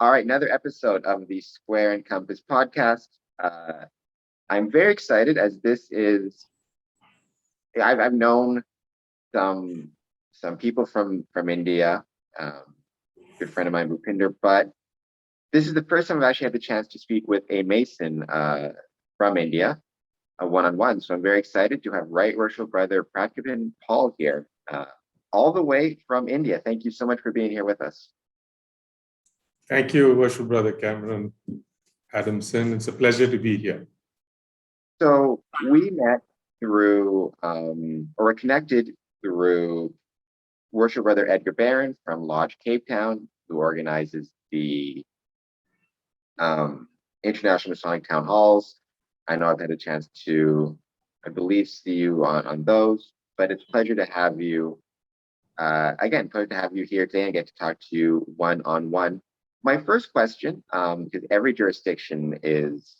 All right, another episode of the Square and Compass podcast. I'm very excited as this is. I've known some people from India, good friend of mine, Bhupinder, but this is the first time I've actually had the chance to speak with a Mason from India, a one-on-one. So I'm very excited to have Right Worshipful Brother Pratapkaran Paul here, all the way from India. Thank you so much for being here with us. Thank you, Worshipful Brother Cameron Adamson. It's a pleasure to be here. So we met through, or were connected through Worshipful Brother Edgar Barron from Lodge Cape Town, who organizes the International Masonic Town Halls. I know I've had a chance to, I believe, see you on those, but it's a pleasure to have you, again, pleasure to have you here today and get to talk to you one-on-one. My first question, because every jurisdiction is,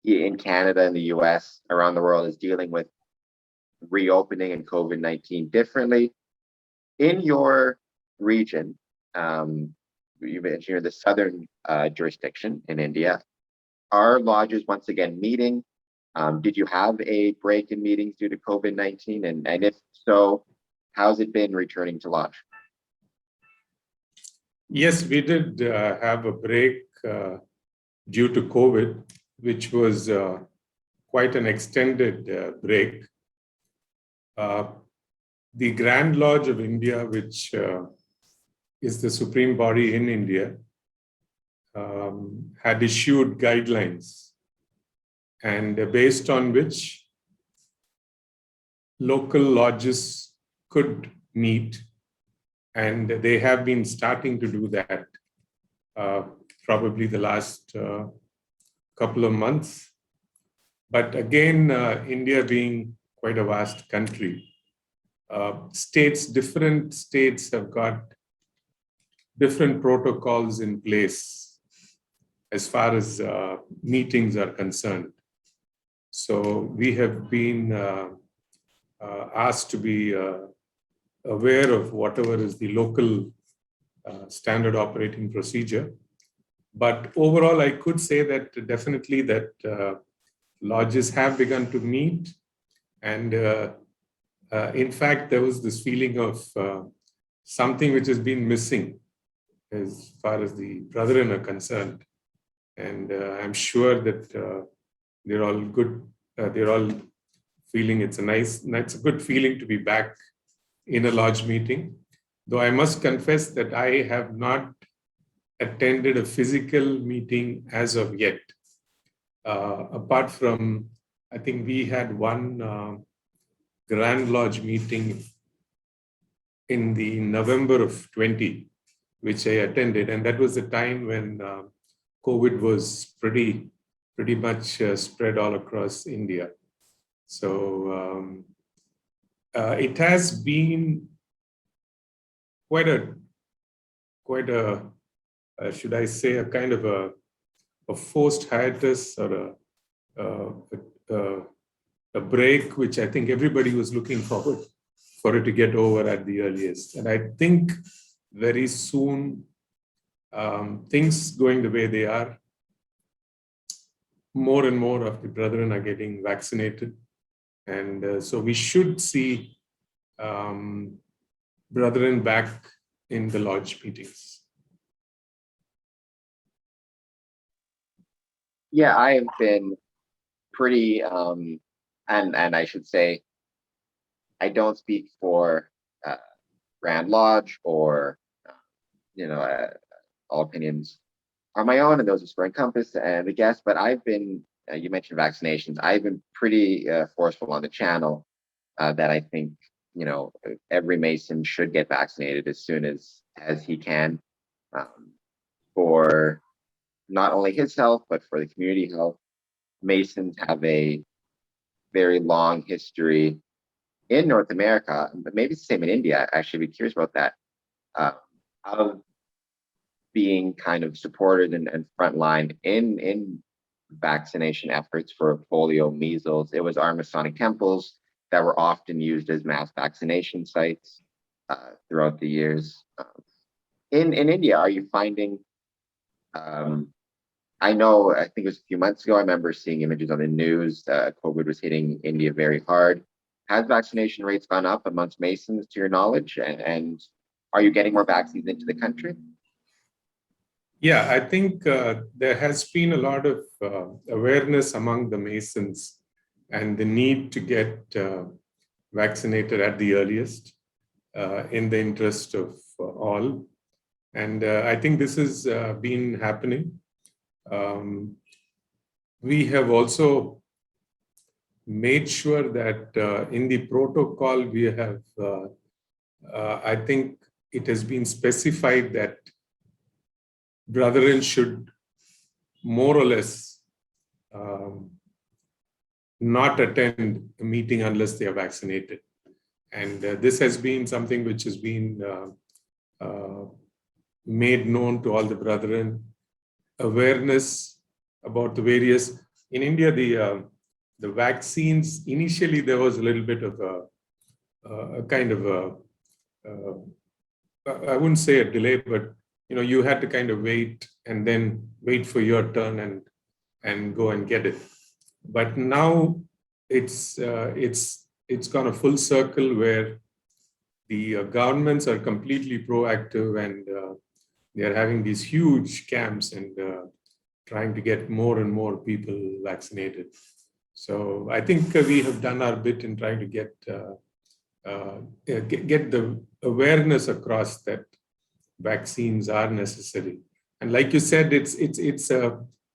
in Canada and the US, around the world, is dealing with reopening and COVID-19 differently. In your region, you mentioned you're the southern jurisdiction in India. Are lodges once again meeting? Did you have a break in meetings due to COVID-19? And if so, how's it been returning to lodge? Yes, we did have a break due to COVID, which was quite an extended break. The Grand Lodge of India, which is the supreme body in India, had issued guidelines, and based on which local lodges could meet, and they have been starting to do that probably the last couple of months. But again, India being quite a vast country, different states have got different protocols in place as far as meetings are concerned. So we have been asked to be aware of whatever is the local standard operating procedure. But overall, I could say that definitely that lodges have begun to meet. And in fact, there was this feeling of something which has been missing as far as the brethren are concerned. And I'm sure that they're all good. They're all feeling it's a good feeling to be back in a lodge meeting. Though I must confess that I have not attended a physical meeting as of yet. Apart from, I think we had one Grand Lodge meeting in the November of 20, which I attended. And that was the time when COVID was pretty much spread all across India. So it has been quite a should I say, a kind of a forced hiatus or a break, which I think everybody was looking forward for it to get over at the earliest. And I think very soon, things going the way they are, more and more of the brethren are getting vaccinated. And so we should see brethren back in the lodge meetings. Yeah, I have been pretty, and I should say, I don't speak for Grand Lodge or, all opinions are my own and those of Square and Compass and the guests, but I've been, you mentioned vaccinations, I've been pretty forceful on the channel that I think, every Mason should get vaccinated as soon as he can for not only his health, but for the community health. Masons have a very long history in North America, but maybe it's the same in India. I actually be curious about that, of being kind of supported and frontline in vaccination efforts for polio, measles. It was our Masonic temples that were often used as mass vaccination sites throughout the years. In India, are you finding I know, I think it was a few months ago, I remember seeing images on the news. COVID was hitting India very hard. Has vaccination rates gone up amongst Masons to your knowledge? And are you getting more vaccines into the country? Yeah, I think there has been a lot of awareness among the Masons and the need to get vaccinated at the earliest in the interest of all. And I think this has been happening. We have also made sure that in the protocol we have, I think it has been specified that brethren should more or less not attend a meeting unless they are vaccinated. And this has been something which has been made known to all the brethren. Awareness about the various, in India, the vaccines, initially there was a little bit of a kind of I wouldn't say a delay, but you had to kind of wait and then wait for your turn and go and get it. But now it's gone a full circle where the governments are completely proactive and they are having these huge camps and trying to get more and more people vaccinated. So I think we have done our bit in trying to get the awareness across that vaccines are necessary. And like you said,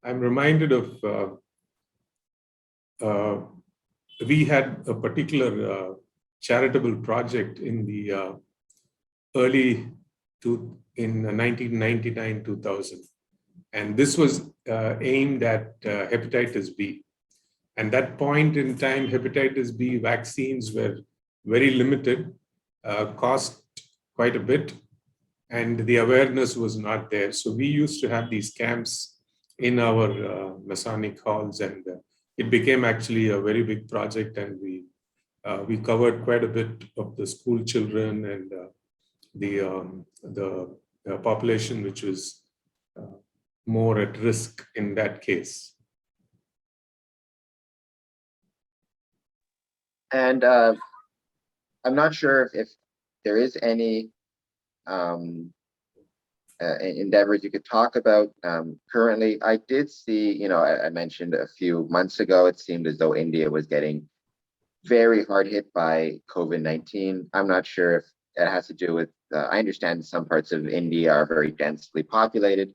I'm reminded of we had a particular charitable project in the in 1999-2000. And this was aimed at hepatitis B. And that point in time, hepatitis B vaccines were very limited, cost quite a bit, and the awareness was not there. So we used to have these camps in our Masonic halls, and it became actually a very big project, and we covered quite a bit of the school children and the population which was more at risk in that case. And I'm not sure if there is any endeavors you could talk about currently. I did see, I mentioned a few months ago, it seemed as though India was getting very hard hit by COVID-19. I'm not sure if it has to do with, I understand some parts of India are very densely populated,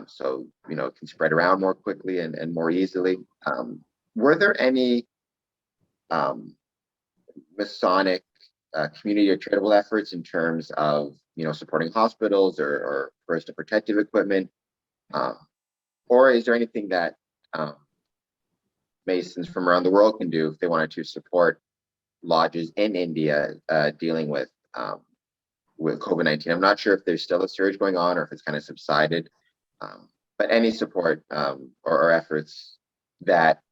so, it can spread around more quickly and more easily. Were there any Masonic community or charitable efforts in terms of, supporting hospitals or personal protective equipment? Or is there anything that Masons from around the world can do if they wanted to support lodges in India dealing with COVID-19? I'm not sure if there's still a surge going on or if it's kind of subsided, but any support or efforts that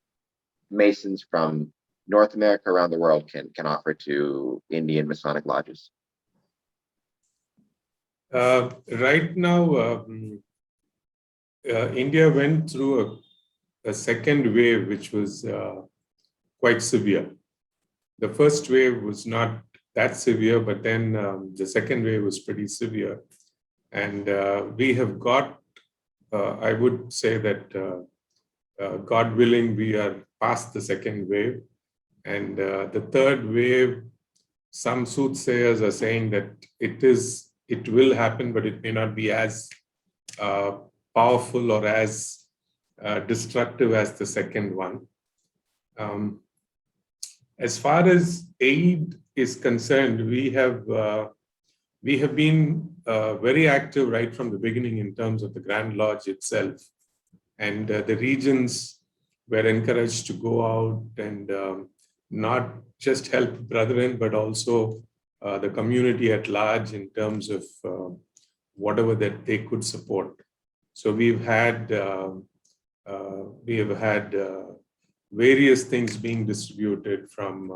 Masons from North America around the world can offer to Indian Masonic lodges? Right now, India went through a second wave, which was quite severe. The first wave was not that severe, but then the second wave was pretty severe. And we have got, I would say that God willing, we are past the second wave. And the third wave, some soothsayers are saying that it will happen, but it may not be as powerful or as destructive as the second one. As far as aid is concerned, we have been very active right from the beginning in terms of the Grand Lodge itself. And the regions were encouraged to go out and not just help brethren, but also the community at large in terms of whatever that they could support. So we have had various things being distributed from,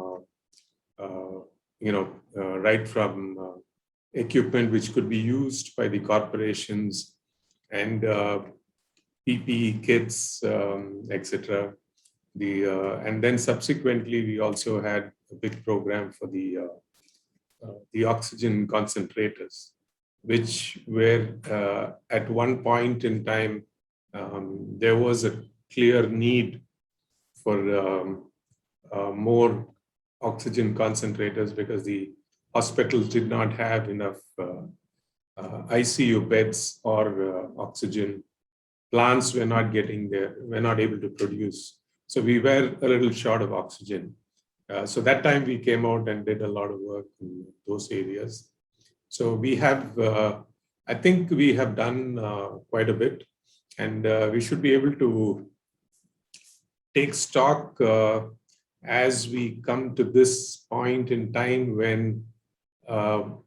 right from equipment which could be used by the corporations and PPE kits, etc. And then subsequently, we also had a big program for the oxygen concentrators, which were at one point in time, there was a clear need for more oxygen concentrators because the hospitals did not have enough ICU beds or oxygen. Plants were not getting there, were not able to produce. So we were a little short of oxygen. So that time we came out and did a lot of work in those areas. So we have, I think we have done quite a bit, and we should be able to take stock as we come to this point in time when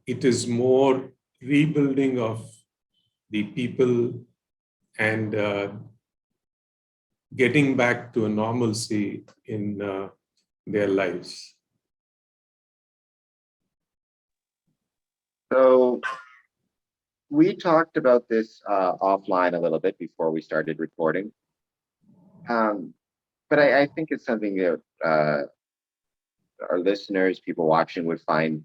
it is more rebuilding of the people and getting back to a normalcy in their lives. So we talked about this offline a little bit before we started recording. But I think it's something that our listeners, people watching would find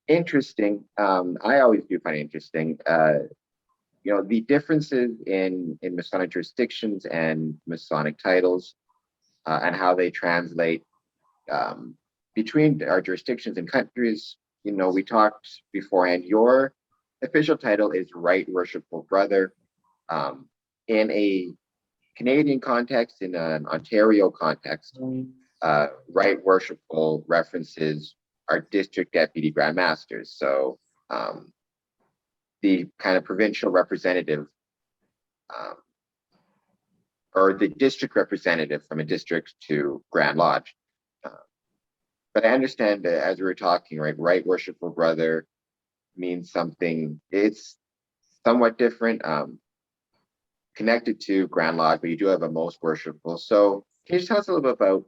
interesting. I always do find interesting. The differences in Masonic jurisdictions and Masonic titles and how they translate between our jurisdictions and countries. We talked beforehand. Your official title is Right Worshipful Brother. In a Canadian context, in an Ontario context, Right Worshipful references our district deputy grand masters. So the kind of provincial representative or the district representative from a district to Grand Lodge. But I understand as we were talking, right Worshipful Brother means something, it's somewhat different, connected to Grand Lodge, but you do have a Most Worshipful. So can you just tell us a little bit about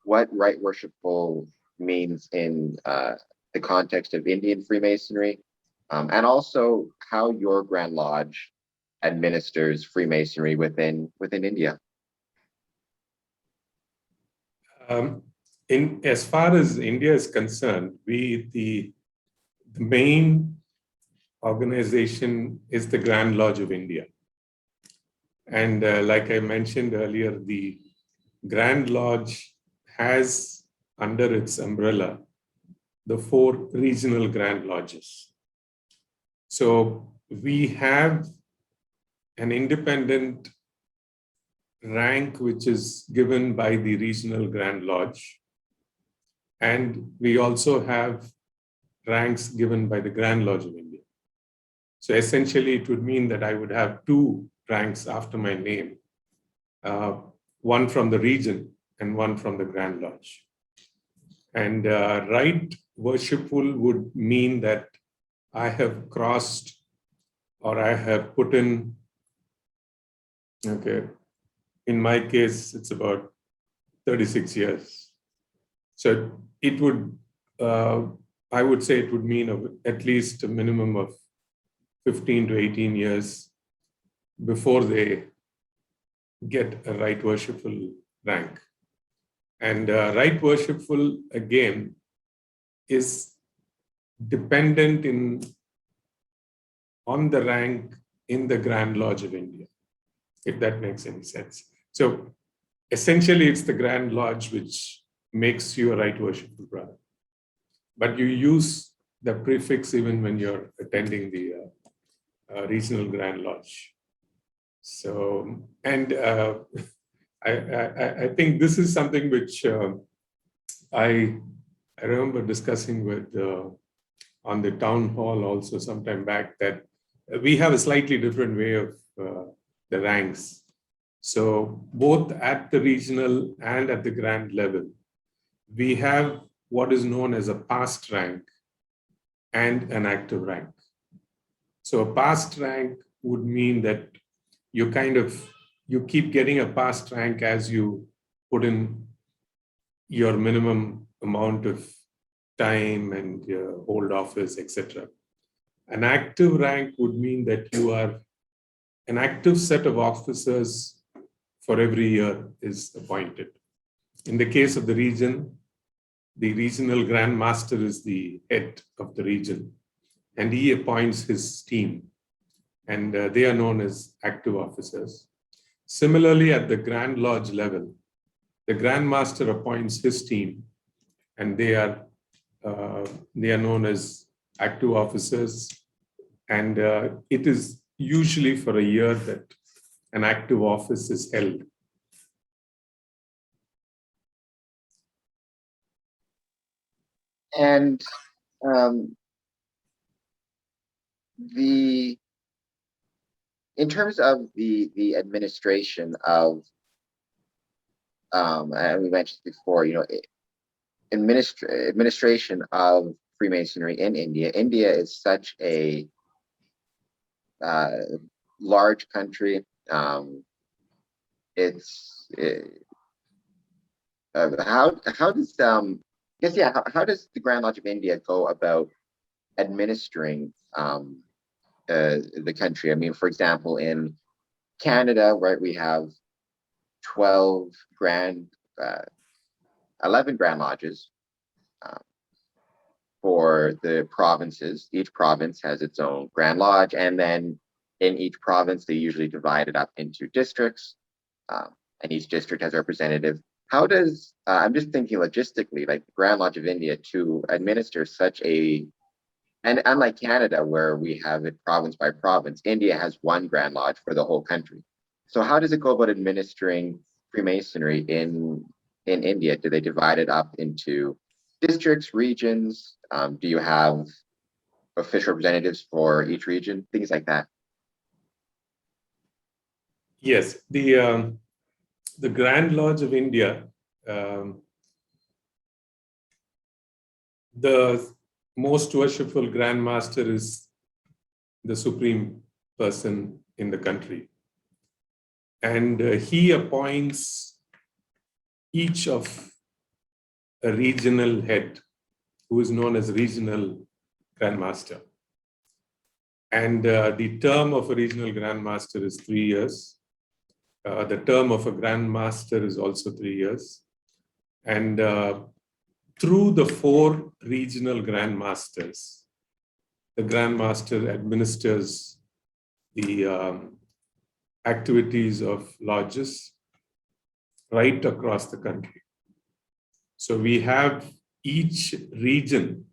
what Right Worshipful means in the context of Indian Freemasonry, and also how your Grand Lodge administers Freemasonry within India? As far as India is concerned, the main organization is the Grand Lodge of India. And like I mentioned earlier, the Grand Lodge has under its umbrella the 4 regional Grand Lodges. So we have an independent rank which is given by the regional Grand Lodge. And we also have ranks given by the Grand Lodge of India. So essentially, it would mean that I would have 2 ranks after my name, one from the region and one from the Grand Lodge. And Right Worshipful would mean that I have crossed or I have put in, in my case, it's about 36 years. So it would, I would say it would mean at least a minimum of 15 to 18 years before they get a Right Worshipful rank. And Right Worshipful, again, is dependent on the rank in the Grand Lodge of India, if that makes any sense. So essentially, it's the Grand Lodge which makes you a Right Worshipful brother. But you use the prefix even when you're attending the regional Grand Lodge. So, and I think this is something which I remember discussing with on the town hall also sometime back, that we have a slightly different way of the ranks. So both at the regional and at the grand level, we have what is known as a past rank and an active rank. So a past rank would mean that you keep getting a past rank as you put in your minimum amount of time and hold office, etc. An active rank would mean that you are an active set of officers for every year is appointed. In the case of the region, the regional Grand Master is the head of the region, and he appoints his team, and they are known as active officers. Similarly, at the Grand Lodge level, the Grand Master appoints his team, and they are known as active officers. And it is usually for a year that an active office is held. And in terms of the administration of, and we mentioned before, administration of Freemasonry in India. India is such a large country. How does how does the Grand Lodge of India go about administering the country? I mean, for example, in Canada, right, we have 12 11 Grand Lodges for the provinces. Each province has its own Grand Lodge, and then in each province, they usually divide it up into districts, and each district has a representative. How does, I'm just thinking logistically, like the Grand Lodge of India to administer such a, and unlike Canada, where we have it province by province, India has one Grand Lodge for the whole country. So how does it go about administering Freemasonry in India? Do they divide it up into districts, regions? Do you have official representatives for each region? Things like that. Yes, the Grand Lodge of India, the most worshipful Grand Master is the supreme person in the country. And he appoints each of a regional head, who is known as regional Grand Master. And the term of a regional Grand Master is 3 years. The term of a Grand Master is also 3 years. And through the 4 regional Grand Masters, the Grand Master administers the activities of lodges right across the country. So we have each region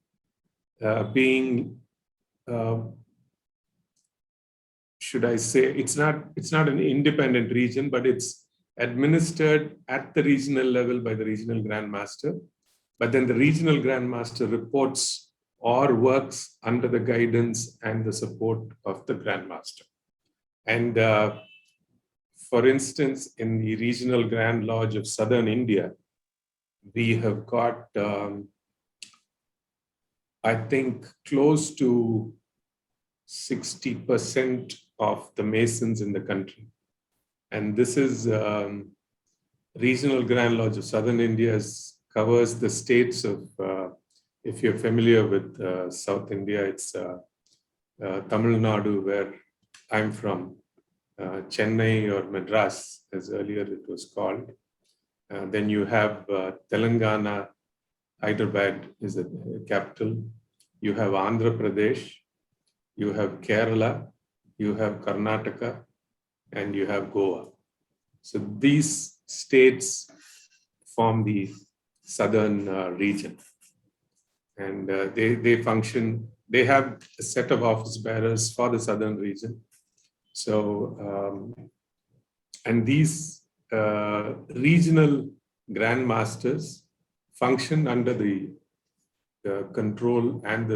being, should I say, it's not an independent region, but it's administered at the regional level by the regional Grand Master. But then the regional Grand Master reports or works under the guidance and the support of the Grand Master. And for instance, in the regional Grand Lodge of Southern India, we have got, I think, close to 60% of the Masons in the country. And this is regional Grand Lodge of Southern India covers the states of, if you're familiar with South India, it's Tamil Nadu, where I'm from, Chennai or Madras, as earlier it was called. Then you have Telangana, Hyderabad is the capital. You have Andhra Pradesh, you have Kerala, you have Karnataka, and you have Goa. So these states form the southern region. And they function, they have a set of office bearers for the southern region. So, and these regional Grand Masters function under the control and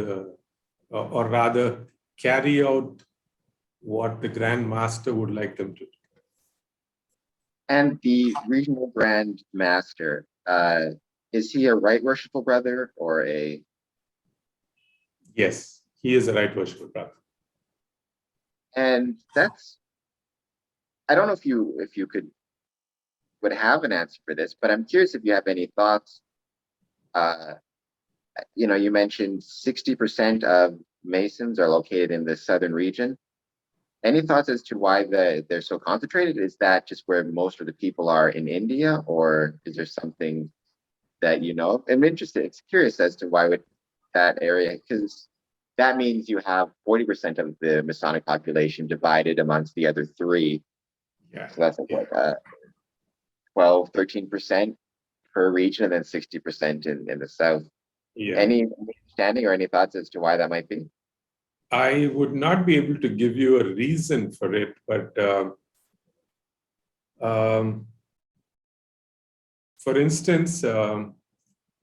or rather carry out what the Grand Master would like them to do. And the regional Grand Master, is he a Right Worshipful Brother or a? Yes, he is a Right Worshipful Brother. And that's, I don't know if you would have an answer for this, but I'm curious if you have any thoughts. You mentioned 60% of Masons are located in the southern region. Any thoughts as to why they're so concentrated? Is that just where most of the people are in India, or is there something that you know? I'm interested. It's curious as to why would that area, because that means you have 40% of the Masonic population divided amongst the other three. Yeah. So that's like Yeah. what 12, 13% per region, and then 60% in the south. Yeah. Any understanding or any thoughts as to why that might be? I would not be able to give you a reason for it, but for instance,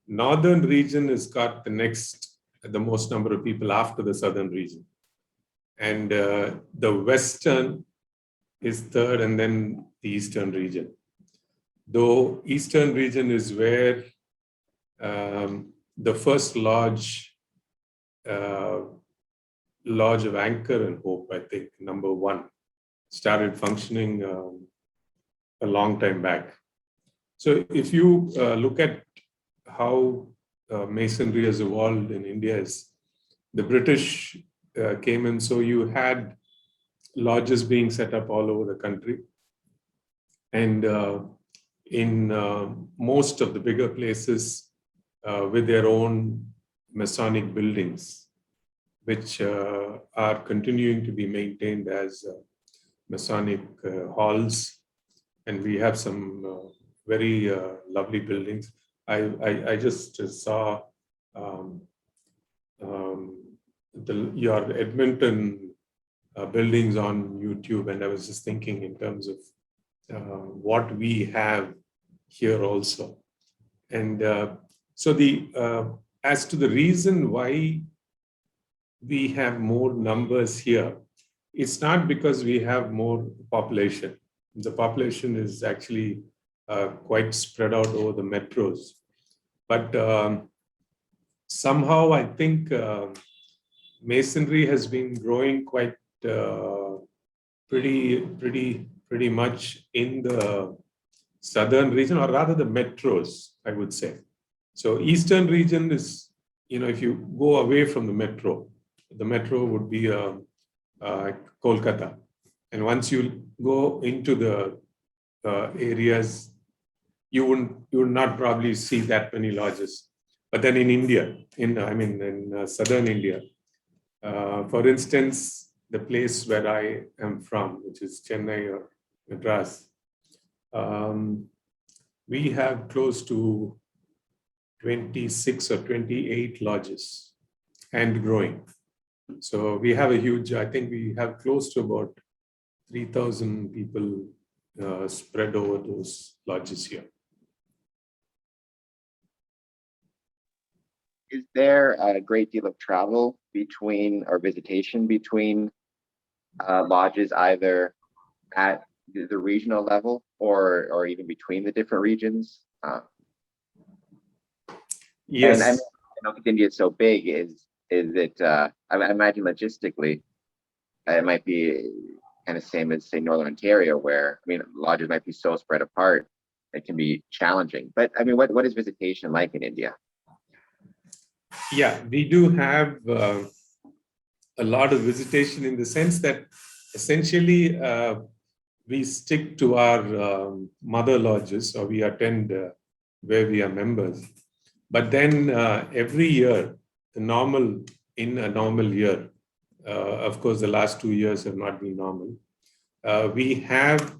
northern region has got the most number of people after the southern region, and the western is third, and then the eastern region. Though eastern region is where the first lodge of Anchor and Hope, I think, number 1, started functioning a long time back. So if you look at how Masonry has evolved in India, is the British came in, so you had lodges being set up all over the country. And in most of the bigger places with their own Masonic buildings, which are continuing to be maintained as Masonic halls. And we have some very lovely buildings. I just saw your Edmonton buildings on YouTube, and I was just thinking in terms of what we have here also. And so as to the reason why we have more numbers here, it's not because we have more population. The population is actually quite spread out over the metros. But somehow I think Masonry has been growing quite pretty much in the southern region, or rather the metros, I would say. So eastern region is, if you go away from the metro would be Kolkata. And once you go into the areas, you would not probably see that many lodges. But then in India, in southern India, for instance, the place where I am from, which is Chennai or Madras, we have close to 26 or 28 lodges and growing. So we have I think we have close to about 3,000 people spread over those lodges here. Is there a great deal of travel between, or visitation between lodges, either at the regional level or even between the different regions? Yes. And I know India is so big. Is it? I imagine logistically, it might be kind of same as, say, Northern Ontario, where lodges might be so spread apart, it can be challenging. But what is visitation like in India? Yeah, we do have a lot of visitation, in the sense that essentially we stick to our mother lodges, or we attend where we are members. But then every year, in a normal year, of course, the last 2 years have not been normal, we have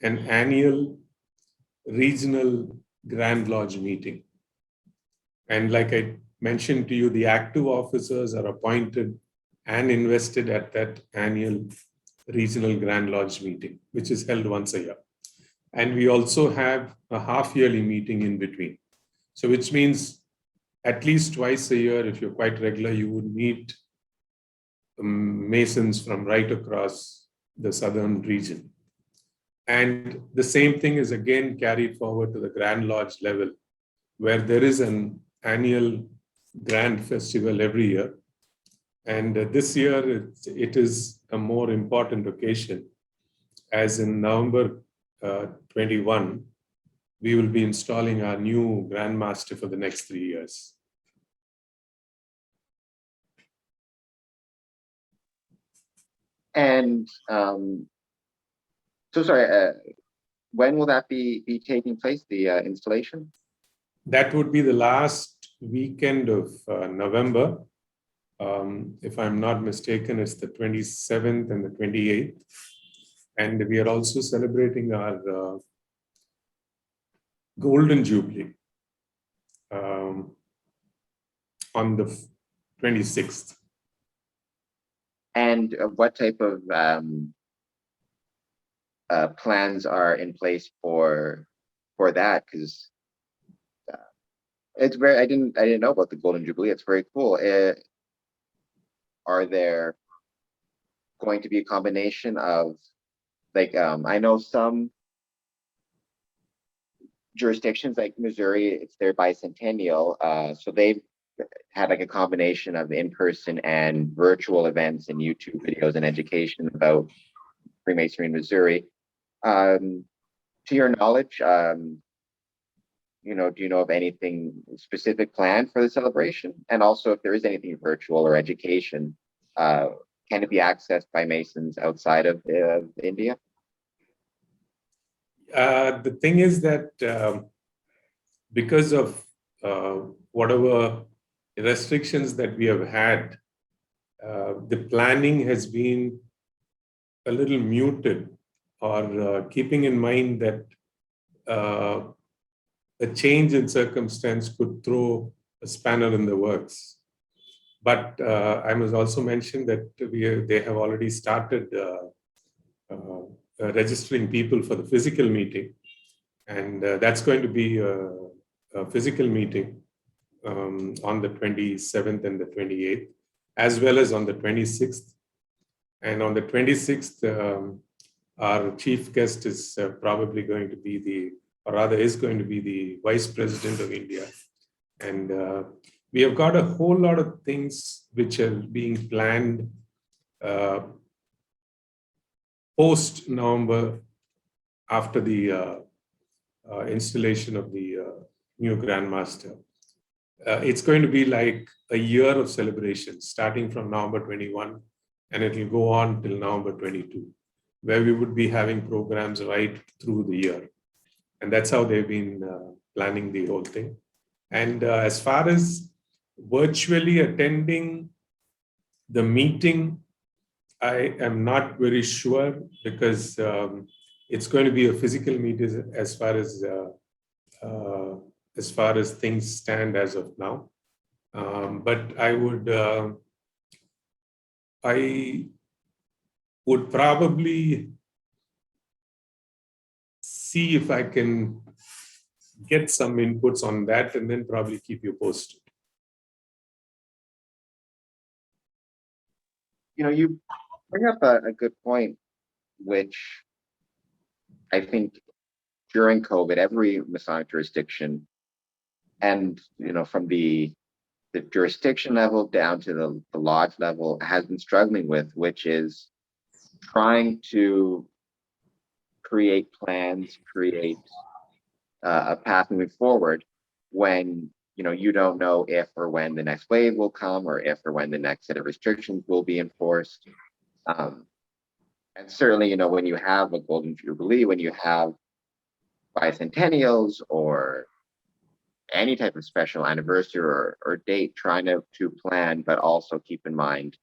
an annual regional Grand Lodge meeting. And like I mentioned to you, the active officers are appointed and invested at that annual regional Grand Lodge meeting, which is held once a year. And we also have a half-yearly meeting in between. So which means at least twice a year, if you're quite regular, you would meet Masons from right across the southern region. And the same thing is again carried forward to the Grand Lodge level, where there is an annual grand festival every year. And this year, it is a more important occasion, as in November 21, we will be installing our new Grand Master for the next 3 years. And so sorry, when will that be taking place, the installation? That would be the last weekend of November. If I'm not mistaken, it's the 27th and the 28th. And we are also celebrating our Golden Jubilee on the 26th. And what type of plans are in place for that? Because it's very, I didn't know about the Golden Jubilee. It's very cool. Are there going to be a combination of, like, I know some jurisdictions like Missouri, it's their bicentennial, so they've had like a combination of in-person and virtual events and YouTube videos and education about Freemasonry in Missouri. To your knowledge, do you know of anything specific planned for the celebration? And also, if there is anything virtual or education, can it be accessed by Masons outside of India? The thing is that because of whatever restrictions that we have had, the planning has been a little muted, or keeping in mind that a change in circumstance could throw a spanner in the works. But I must also mention that they have already started registering people for the physical meeting. And that's going to be a physical meeting on the 27th and the 28th, as well as on the 26th. And on the 26th, our chief guest is probably going to be is going to be the Vice President of India. And we have got a whole lot of things which are being planned post-November, after the installation of the new Grand Master. It's going to be like a year of celebration, starting from November 21, and it will go on till November 22, where we would be having programs right through the year. And that's how they've been planning the whole thing. And as far as virtually attending the meeting, I am not very sure, because it's going to be a physical meeting as far as things stand as of now. But I would probably see if I can get some inputs on that, and then probably keep you posted. You bring up a good point, which I think during COVID, every Masonic jurisdiction, and from the jurisdiction level down to the lodge level, has been struggling with, which is trying to create plans, create a path moving forward when you don't know if or when the next wave will come, or if or when the next set of restrictions will be enforced. And certainly, when you have a Golden Jubilee, when you have bicentennials or any type of special anniversary or date, trying to plan, but also keep in mind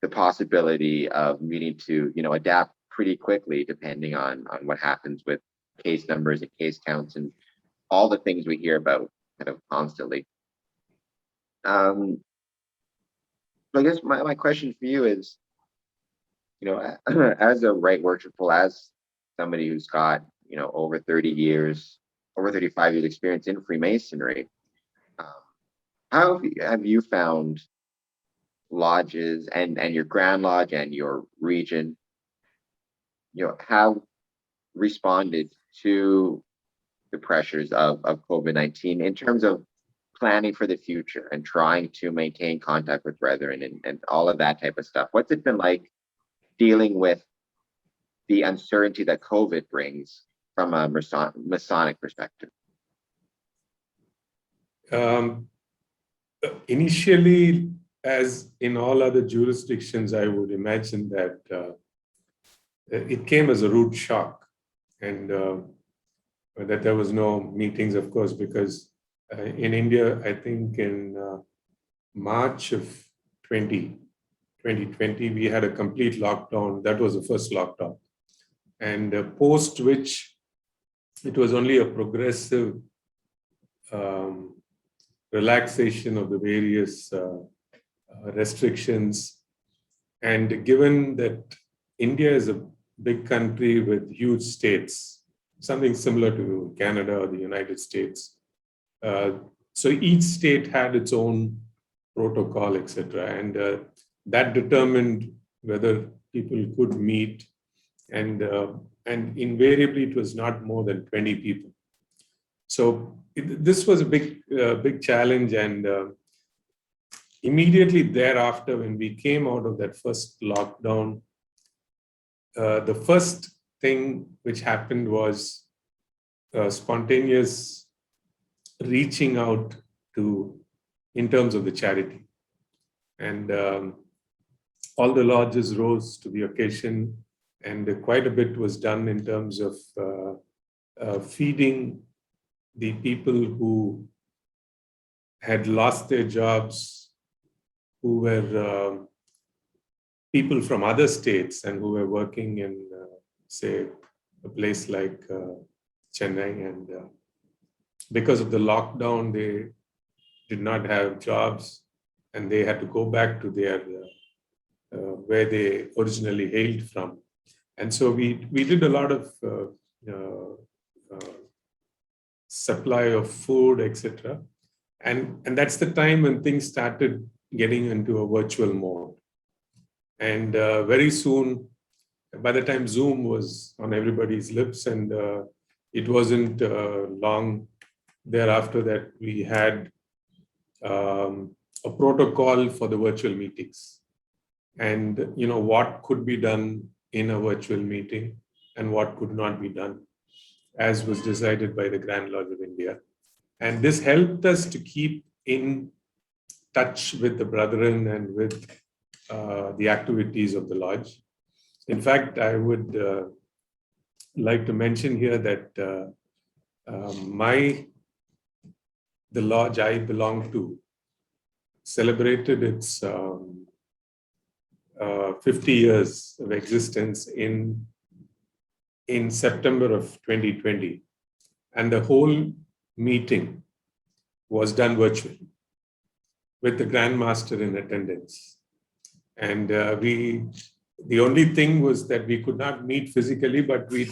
the possibility of needing to adapt pretty quickly depending on what happens with case numbers and case counts and all the things we hear about kind of constantly. So I guess my question for you is, as a right worshipful, as somebody who's got over 35 years experience in Freemasonry, how have you found lodges and your Grand Lodge and your region have responded to the pressures of COVID-19 in terms of planning for the future and trying to maintain contact with brethren and all of that type of stuff? What's it been like dealing with the uncertainty that COVID brings from a Masonic perspective? Initially, as in all other jurisdictions, I would imagine that it came as a rude shock, and that there was no meetings, of course, because in India, I think in March of 2020, we had a complete lockdown. That was the first lockdown. And post which it was only a progressive relaxation of the various restrictions. And given that India is a big country with huge states, something similar to Canada or the United States, so each state had its own protocol, etc. And that determined whether people could meet. And invariably, it was not more than 20 people. So this was a big challenge. And immediately thereafter, when we came out of that first lockdown, the first thing which happened was spontaneous reaching out to, in terms of the charity. And all the lodges rose to the occasion, and quite a bit was done in terms of feeding the people who had lost their jobs, who were people from other states and who were working in, say, a place like Chennai. And because of the lockdown, they did not have jobs, and they had to go back to their where they originally hailed from. And so we did a lot of supply of food, etc. And that's the time when things started getting into a virtual mode. And very soon, by the time Zoom was on everybody's lips, and it wasn't long thereafter that we had a protocol for the virtual meetings, and what could be done in a virtual meeting and what could not be done, as was decided by the Grand Lodge of India. And this helped us to keep in touch with the brethren and with the activities of the lodge. In fact, I would like to mention here that the lodge I belong to celebrated its 50 years of existence in September of 2020. And the whole meeting was done virtually with the Grand Master in attendance. And the only thing was that we could not meet physically, but we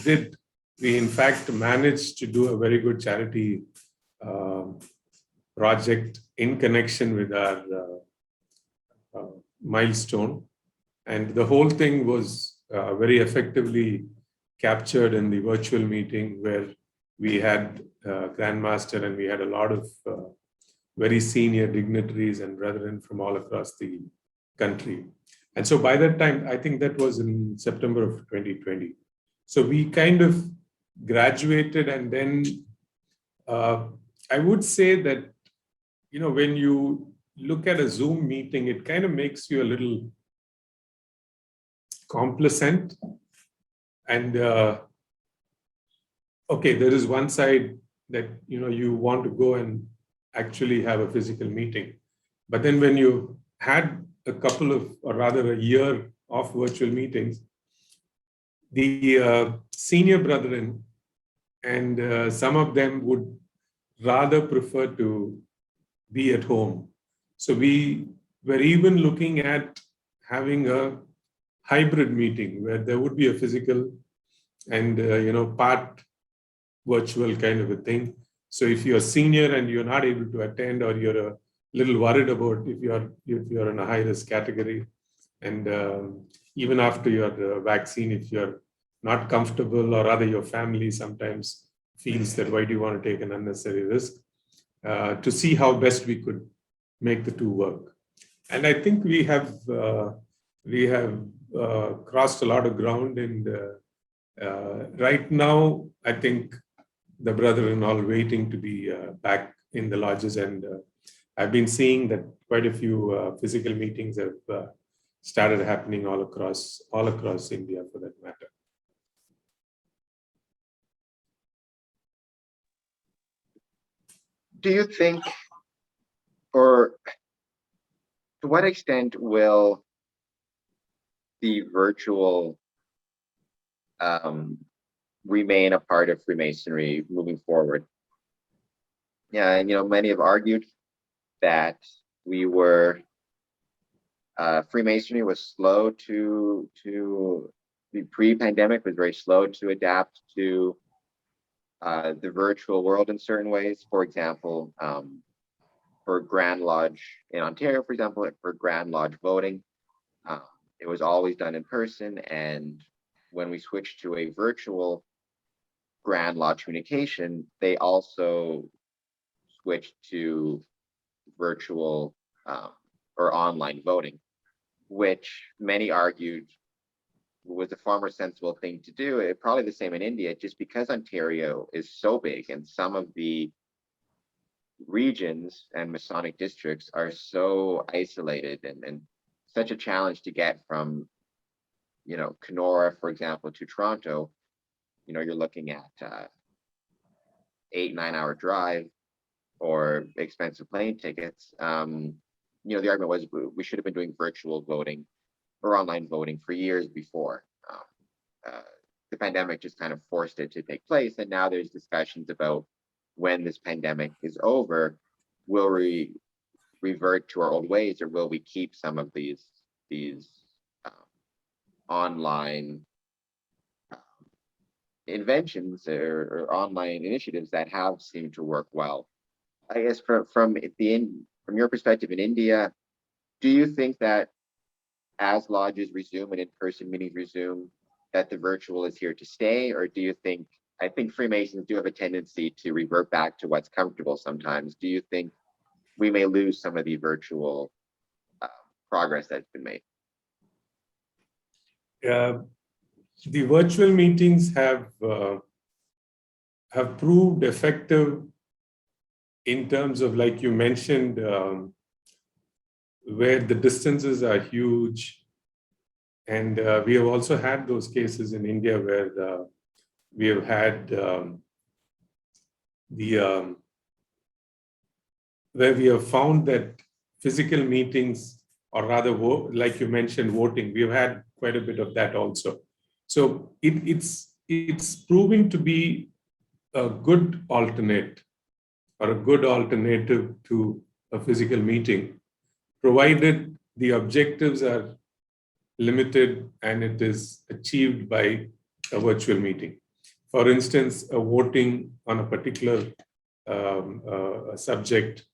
in fact managed to do a very good charity project in connection with our milestone. And the whole thing was very effectively captured in the virtual meeting, where we had Grandmaster and we had a lot of very senior dignitaries and brethren from all across the country. And so by that time, I think that was in September of 2020. So we kind of graduated, and then I would say that, when you look at a Zoom meeting, it kind of makes you a little complacent. And okay, there is one side that, you want to go and actually have a physical meeting. But then when you had a couple of, or rather a year of virtual meetings, the senior brethren and some of them would rather prefer to be at home. So we were even looking at having a hybrid meeting where there would be a physical and part virtual kind of a thing. So if you're senior and you're not able to attend, or you're a little worried about if you're in a high risk category, and even after your vaccine, if you're not comfortable, or rather your family sometimes feels that why do you want to take an unnecessary risk, to see how best we could make the two work. And I think we have crossed a lot of ground, and right now I think the brethren all waiting to be back in the lodges, and I've been seeing that quite a few physical meetings have started happening all across India, for that matter. Do you think, or to what extent will the virtual remain a part of Freemasonry moving forward? Yeah, and many have argued that Freemasonry was slow to the pre-pandemic was very slow to adapt to the virtual world in certain ways. For example, for Grand Lodge in Ontario, for example, for Grand Lodge voting, it was always done in person. And when we switched to a virtual Grand Lodge communication, they also switched to virtual or online voting, which many argued was a far more sensible thing to do. It probably the same in India, just because Ontario is so big and some of the regions and Masonic districts are so isolated and such a challenge to get from, Kenora, for example, to Toronto. You're looking at 8-9 hour drive or expensive plane tickets. The argument was we should have been doing virtual voting or online voting for years before. The pandemic just kind of forced it to take place, and now there's discussions about when this pandemic is over, will we revert to our old ways, or will we keep some of these online inventions or online initiatives that have seemed to work well? I guess from your perspective in India, do you think that as lodges resume and in-person meetings resume, that the virtual is here to stay, or do you think? I think Freemasons do have a tendency to revert back to what's comfortable sometimes. Do you think we may lose some of the virtual progress that's been made? The virtual meetings have proved effective in terms of, like you mentioned, where the distances are huge. And we have also had those cases in India where we have had where we have found that physical meetings, or rather, like you mentioned, voting, we've had quite a bit of that also. So it's proving to be a good alternate or a good alternative to a physical meeting, provided the objectives are limited and it is achieved by a virtual meeting. For instance, a voting on a particular subject,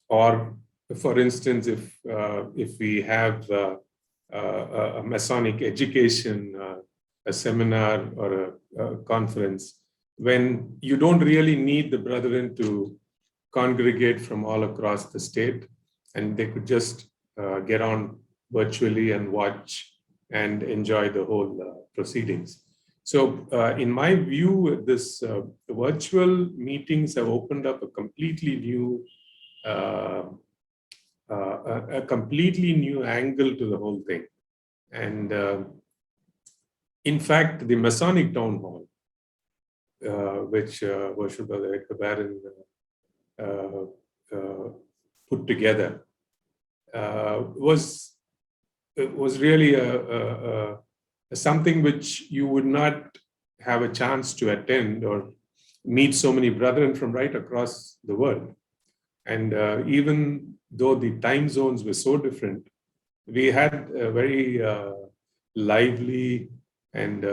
or for instance, if we have a Masonic education, a seminar or a conference, when you don't really need the brethren to congregate from all across the state, and they could just get on virtually and watch and enjoy the whole proceedings. So in my view, this virtual meetings have opened up a completely new angle to the whole thing. And in fact, the Masonic Town Hall, which Worshipful Baron put together, was really something which you would not have a chance to attend or meet so many brethren from right across the world. And even though the time zones were so different, we had a very lively and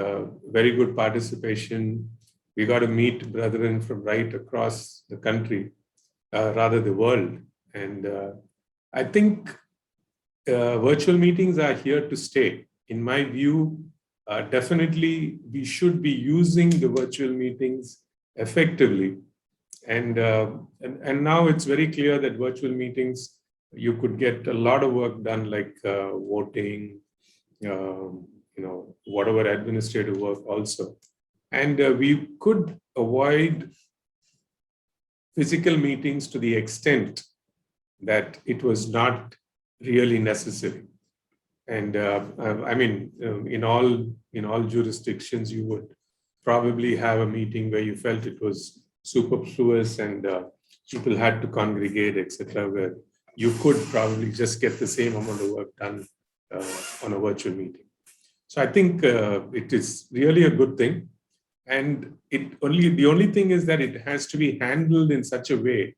very good participation. We got to meet brethren from right across the country, rather the world. And I think virtual meetings are here to stay. In my view, definitely we should be using the virtual meetings effectively. And now it's very clear that virtual meetings, you could get a lot of work done, like voting, whatever administrative work also. And we could avoid physical meetings to the extent that it was not really necessary. And I mean, in all jurisdictions, you would probably have a meeting where you felt it was superfluous and people had to congregate, etc., where you could probably just get the same amount of work done on a virtual meeting. So I think it is really a good thing. And the only thing is that it has to be handled in such a way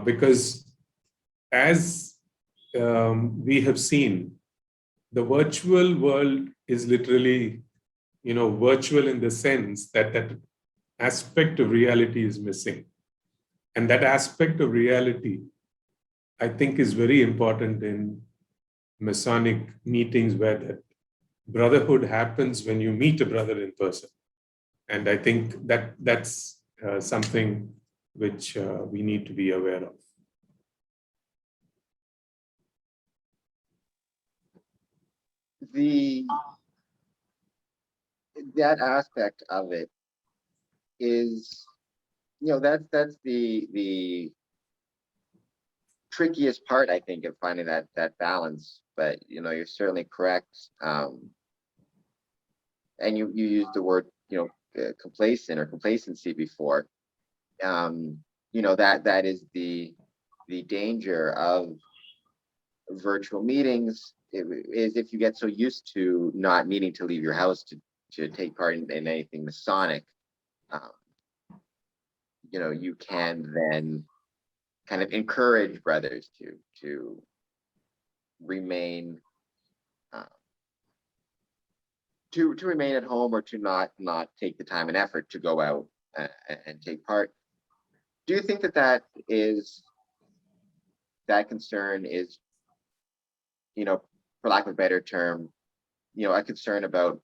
because as we have seen, the virtual world is literally, virtual in the sense that that aspect of reality is missing. And that aspect of reality, I think, is very important in Masonic meetings where that brotherhood happens when you meet a brother in person. And I think that's something which we need to be aware of. That aspect of it is, that's the trickiest part, I think, of finding that balance. But you're certainly correct. And you used the word complacent or complacency before. That is the danger of virtual meetings, is if you get so used to not needing to leave your house to take part in anything Masonic, you can then kind of encourage brothers to remain to remain at home, or to not take the time and effort to go out and take part. Do you think that concern is, for lack of a better term, a concern about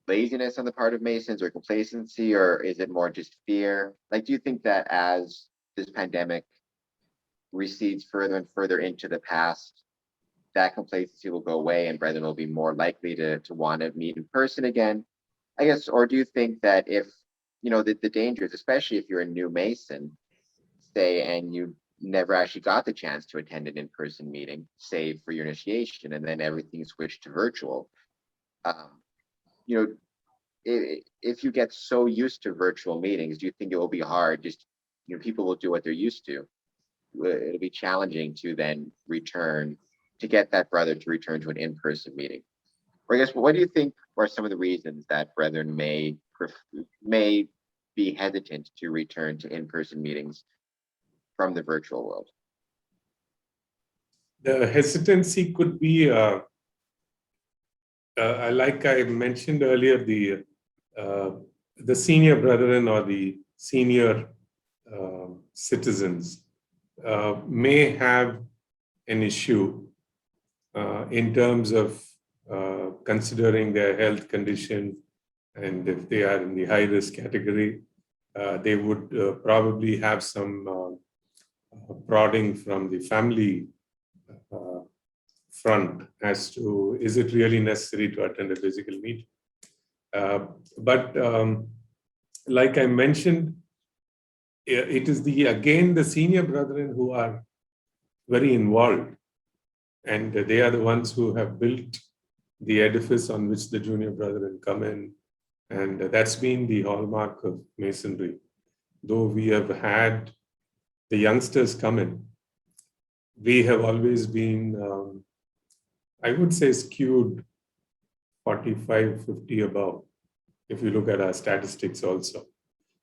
laziness on the part of Masons, or complacency, or is it more just fear? Like, do you think that as this pandemic recedes further and further into the past, that complacency will go away and brethren will be more likely to want to meet in person again, I guess? Or do you think that if, the dangers, especially if you're a new Mason, say, and you never actually got the chance to attend an in-person meeting, save for your initiation, and then everything switched to virtual, if you get so used to virtual meetings, do you think it will be hard? Just, people will do what they're used to. It'll be challenging to then to get that brother to return to an in-person meeting. Or I guess, what do you think are some of the reasons that brethren may be hesitant to return to in-person meetings from the virtual world? The hesitancy could be, like I mentioned earlier, the senior brethren or the senior citizens may have an issue in terms of considering their health condition, and if they are in the high risk category, they would probably have some prodding from the family front as to, is it really necessary to attend a physical meeting? But like I mentioned, it is again the senior brethren who are very involved, and they are the ones who have built the edifice on which the junior brethren come in, and that's been the hallmark of Masonry. Though we have had the youngsters come in, we have always been, I would say, skewed 45, 50 above, if you look at our statistics also.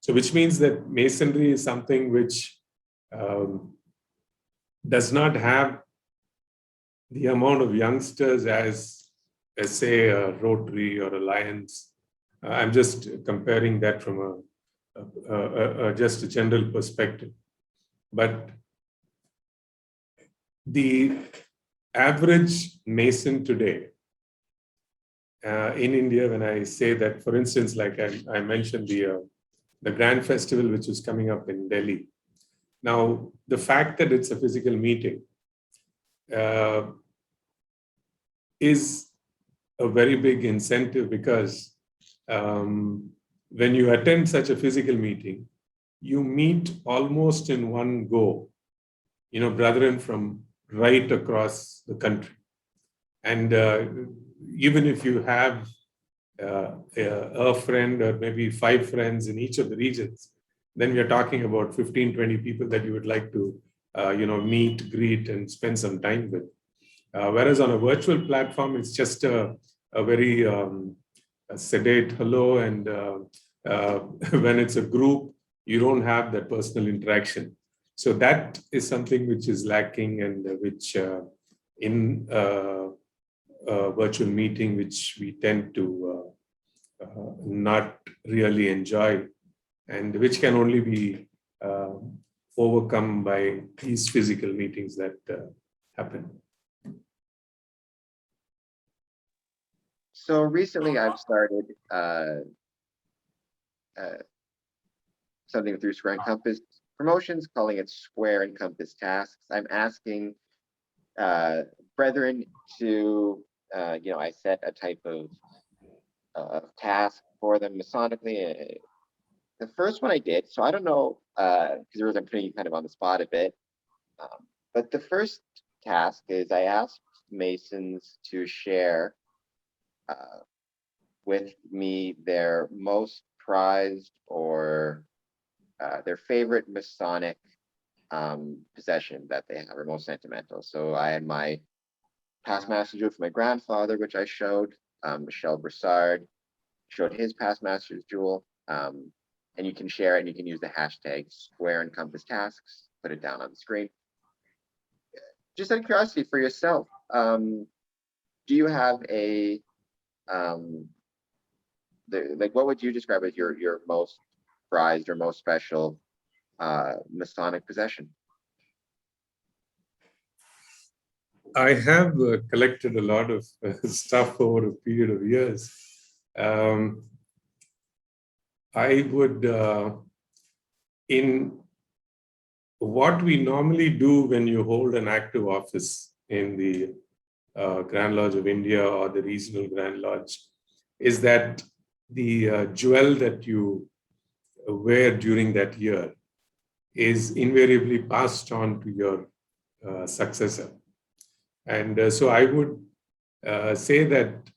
So which means that Masonry is something which does not have the amount of youngsters as say, a Rotary or a Lions. I'm just comparing that from just a general perspective. But the average Mason today in India, when I say that, for instance, like I mentioned the Grand Festival, which is coming up in Delhi. Now, the fact that it's a physical meeting is a very big incentive, because when you attend such a physical meeting, you meet almost in one go brethren from right across the country. And even if you have a friend or maybe 5 friends in each of the regions, then we are talking about 15, 20 people that you would like to, meet, greet, and spend some time with. Whereas on a virtual platform, it's just a very a sedate hello. And when it's a group, you don't have that personal interaction. So that is something which is lacking, and which in a virtual meeting, which we tend to not really enjoy, and which can only be overcome by these physical meetings that happen. So recently I've started something through Square and Compass Promotions, calling it Square and Compass Tasks. I'm asking brethren to, I set a type of task for them Masonically. The first one I did, so I don't know, because I'm putting you kind of on the spot a bit, but the first task is I asked Masons to share with me their most prized or their favorite Masonic possession that they have, or most sentimental. So I had my past master jewel for my grandfather, which I showed. Michel Broussard showed his past master's jewel. And you can share it, and you can use the hashtag Square and Compass Tasks, put it down on the screen. Just out of curiosity for yourself, do you have a, what would you describe as your most prized or most special Masonic possession? I have collected a lot of stuff over a period of years. I would, in what we normally do when you hold an active office in the Grand Lodge of India or the Regional Grand Lodge, is that the jewel that you wear during that year is invariably passed on to your successor. And so I would say that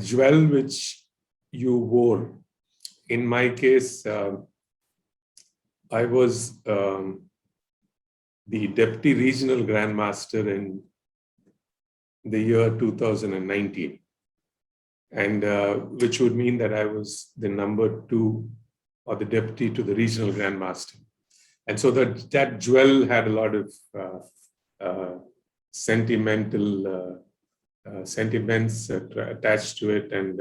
jewel which you wore, in my case, I was the Deputy Regional Grand Master in the year 2019, and which would mean that I was the number 2 or the deputy to the Regional Grand Master. And so that jewel had a lot of sentimental sentiments attached to it, and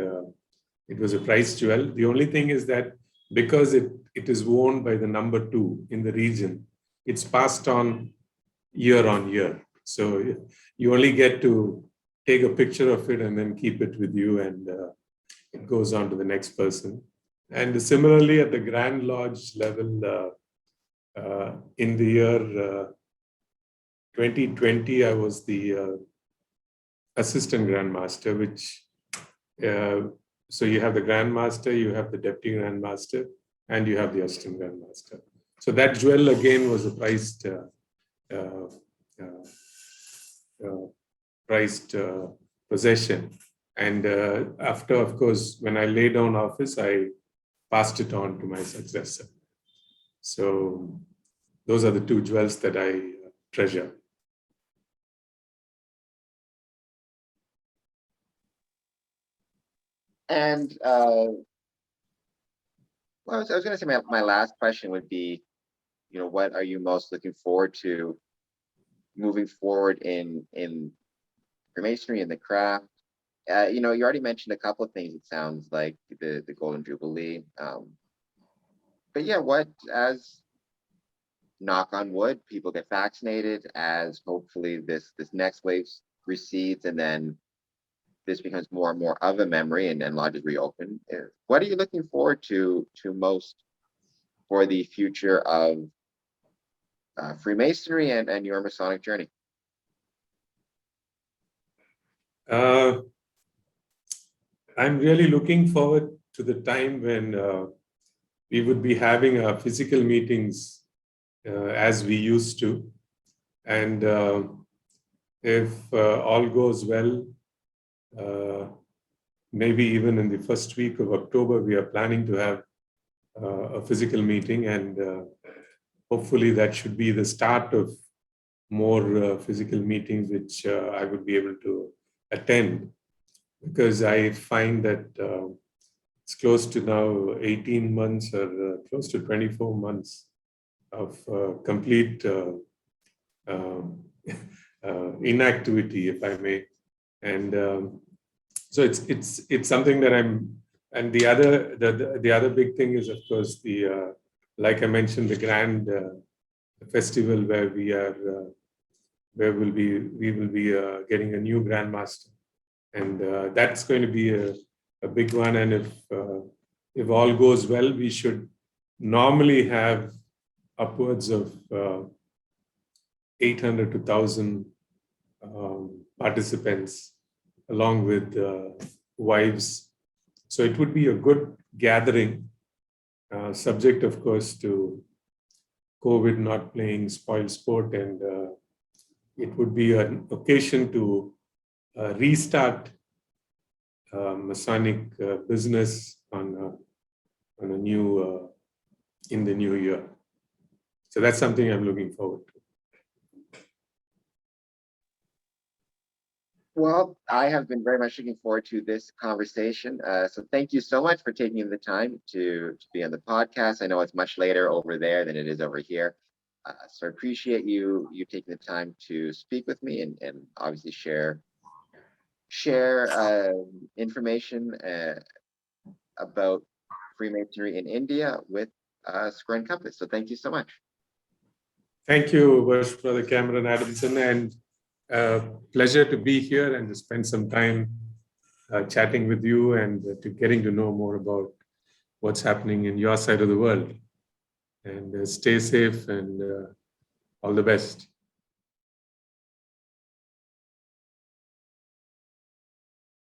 it was a prized jewel. The only thing is that because it is worn by the number 2 in the region, it's passed on year. So you only get to take a picture of it and then keep it with you, and it goes on to the next person. And similarly, at the Grand Lodge level, in the year 2020, I was the Assistant Grand Master, which so you have the Grand Master, you have the Deputy Grand Master, and you have the Assistant Grand Master. So that jewel again was a prized possession. And after, of course, when I lay down office, I passed it on to my successor. So those are the 2 jewels that I treasure. And well, I was going to say my last question would be, what are you most looking forward to moving forward in Freemasonry and the craft? You already mentioned a couple of things. It sounds like the Golden Jubilee. But yeah, what, as knock on wood, people get vaccinated, as hopefully this next wave recedes, and then this becomes more and more of a memory, and then lodges reopen. What are you looking forward to most for the future of Freemasonry and your Masonic journey? I'm really looking forward to the time when we would be having our physical meetings as we used to. And if all goes well, maybe even in the first week of October, we are planning to have a physical meeting, and hopefully that should be the start of more physical meetings, which I would be able to attend, because I find that it's close to now 18 months or close to 24 months of complete inactivity, if I may. And so it's something that I'm. And the other big thing is, of course, the like I mentioned, the grand festival where we will be getting a new grandmaster, and that's going to be a big one. And if all goes well, we should normally have upwards of 800 to 1,000 participants, along with wives. So it would be a good gathering, subject, of course, to COVID not playing spoil sport, and it would be an occasion to restart Masonic business on a new in the new year. So that's something I'm looking forward to. Well, I have been very much looking forward to this conversation. So thank you so much for taking the time to be on the podcast. I know it's much later over there than it is over here. So I appreciate you taking the time to speak with me and obviously share information about Freemasonry in India with Square and Compass. So thank you so much. Thank you, Brother Cameron Adamson, and pleasure to be here and to spend some time chatting with you and to getting to know more about what's happening in your side of the world. And stay safe and all the best.